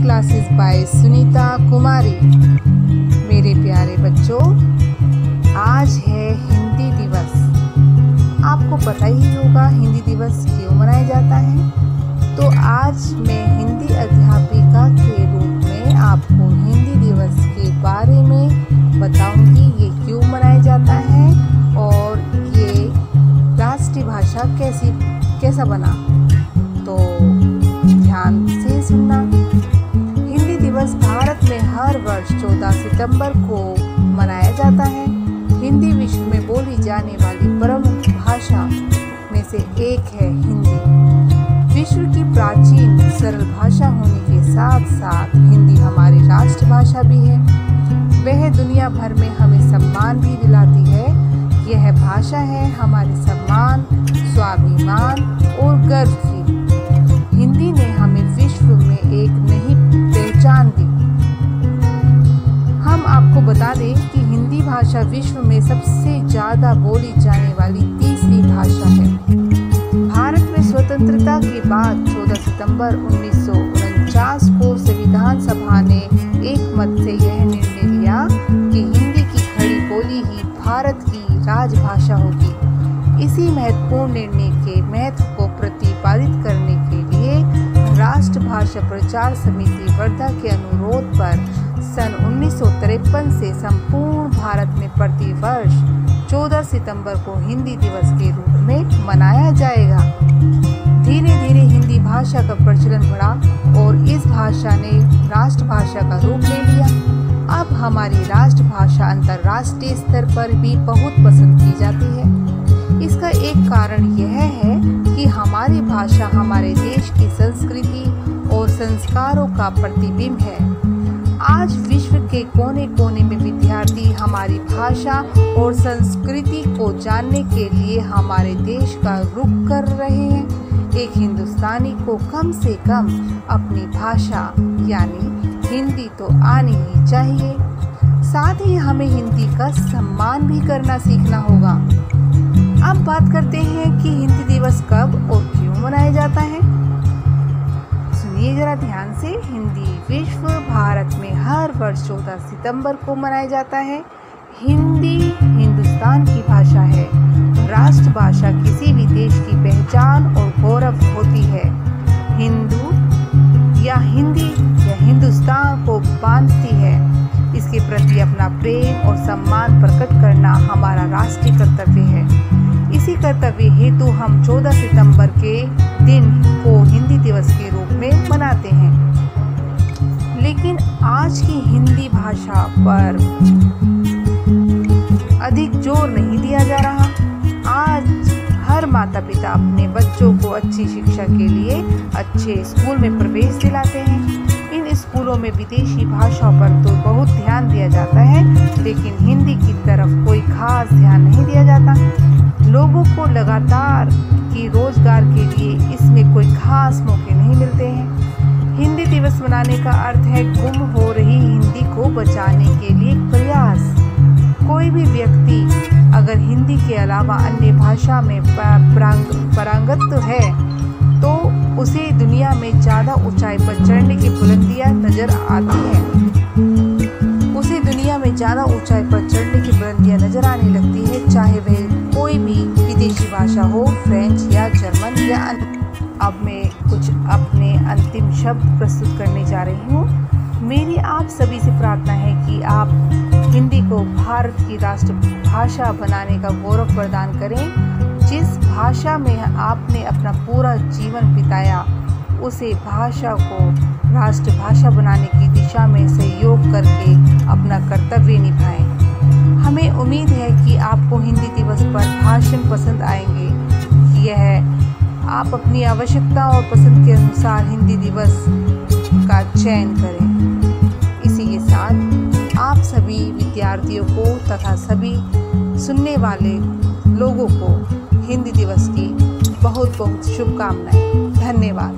Classes bye Sunita कुमारी। मेरे प्यारे बच्चों, आज है हिंदी दिवस। आपको पता ही होगा हिंदी दिवस क्यों मनाया जाता है। तो आज मैं हिंदी अध्यापिका के रूप में आपको हिंदी दिवस के बारे में बताऊंगी, ये क्यों मनाया जाता है और ये राष्ट्रीय भाषा कैसा बना। तो ध्यान से सुनना। हिंदी दिवस भारत में हर वर्ष 14 सितंबर को मनाया जाता है। हिंदी विश्व में बोली जाने वाली प्रमुख भाषा में से एक है हिंदी। विश्व की प्राचीन सरल भाषा होने के साथ साथ हिंदी हमारी राष्ट्रभाषा भी है। वह दुनिया भर में हमें सम्मान भी दिलाती है। यह भाषा है हमारे सम्मान, स्वाभिमान और गर्व की। हिंदी ने हमें विश्व में एक नई पहचान दी। हम आपको बता दें कि हिंदी भाषा विश्व में सबसे ज़्यादा बोली जाने वाली तीसरी भाषा है। भारत में स्वतंत्रता के बाद 14 सितंबर 1949 को संविधान सभा ने एक मत से यह निर्णय लिया कि हिंदी की खड़ी बोली ही भारत की राजभाषा होगी। इसी महत्वपूर्ण निर्णय के महत्व को प्रतिपादित करने के लिए राष्ट्रभाषा प्रचार समिति वर्धा के अनुरोध पर सन 1953 से संपूर्ण भारत में प्रतिवर्ष 14 सितंबर को हिंदी दिवस के रूप में मनाया जाएगा। धीरे धीरे हिंदी भाषा का प्रचलन बढ़ा और इस भाषा ने राष्ट्रभाषा का रूप ले लिया। अब हमारी राष्ट्रभाषा अंतर्राष्ट्रीय स्तर पर भी बहुत पसंद की जाती है। इसका एक कारण यह है कि हमारी भाषा हमारे देश की संस्कृति और संस्कारों का प्रतिबिंब है। आज विश्व के कोने कोने में विद्यार्थी हमारी भाषा और संस्कृति को जानने के लिए हमारे देश का रुख कर रहे हैं। एक हिंदुस्तानी को कम से कम अपनी भाषा यानी हिंदी तो आनी ही चाहिए। साथ ही हमें हिंदी का सम्मान भी करना सीखना होगा। अब बात करते हैं कि हिंदी दिवस कब और क्यों मनाया जाता है। सुनिए जरा ध्यान से। हिंदी विश्व भारत में हर वर्ष 14 सितंबर को मनाया जाता है। हिंदी हिंदुस्तान की भाषा है। राष्ट्रभाषा किसी भी देश की पहचान और गौरव होती है। हिंदू या हिंदी या हिंदुस्तान को बांधती है। इसके प्रति अपना प्रेम और सम्मान प्रकट करना हमारा राष्ट्रीय कर्तव्य है। इसी कर्तव्य हेतु हम 14 सितंबर के दिन को हिंदी दिवस के रूप में मनाते हैं। लेकिन आज की हिंदी भाषा पर अधिक जोर नहीं दिया जा रहा। आज हर माता पिता अपने बच्चों को अच्छी शिक्षा के लिए अच्छे स्कूल में प्रवेश दिलाते हैं। इन स्कूलों में विदेशी भाषाओं पर तो बहुत ध्यान दिया जाता है, लेकिन हिंदी की तरफ कोई खास ध्यान नहीं दिया जाता। लोगों को लगातार की रोजगार के लिए इसमें कोई खास मौके नहीं मिलते हैं। हिंदी दिवस मनाने का अर्थ है गुम हो रही हिंदी को बचाने के लिए प्रयास। कोई भी व्यक्ति अगर हिंदी के अलावा अन्य भाषा में पारंगत है तो उसे दुनिया में ज़्यादा ऊंचाई पर चढ़ने की बुलंदियां नजर आती हैं। उसे दुनिया में ज़्यादा ऊंचाई पर चढ़ने की बुलंदियां नजर आने लगती है, चाहे वह कोई भी विदेशी भाषा हो, फ्रेंच या जर्मन या अन्य। अब मैं कुछ अपने अंतिम शब्द प्रस्तुत करने जा रही हूँ। मेरी आप सभी से प्रार्थना है कि आप हिंदी को भारत की राष्ट्रभाषा बनाने का गौरव प्रदान करें। जिस भाषा में आपने अपना पूरा जीवन बिताया, उसे भाषा को राष्ट्रभाषा बनाने की दिशा में सहयोग करके अपना कर्तव्य निभाएं। हमें उम्मीद है कि आपको हिंदी दिवस पर भाषण पसंद आएंगे। यह आप अपनी आवश्यकता और पसंद के अनुसार हिंदी दिवस का चयन करें। इसी के साथ आप सभी विद्यार्थियों को तथा सभी सुनने वाले लोगों को हिंदी दिवस की बहुत बहुत शुभकामनाएं। धन्यवाद।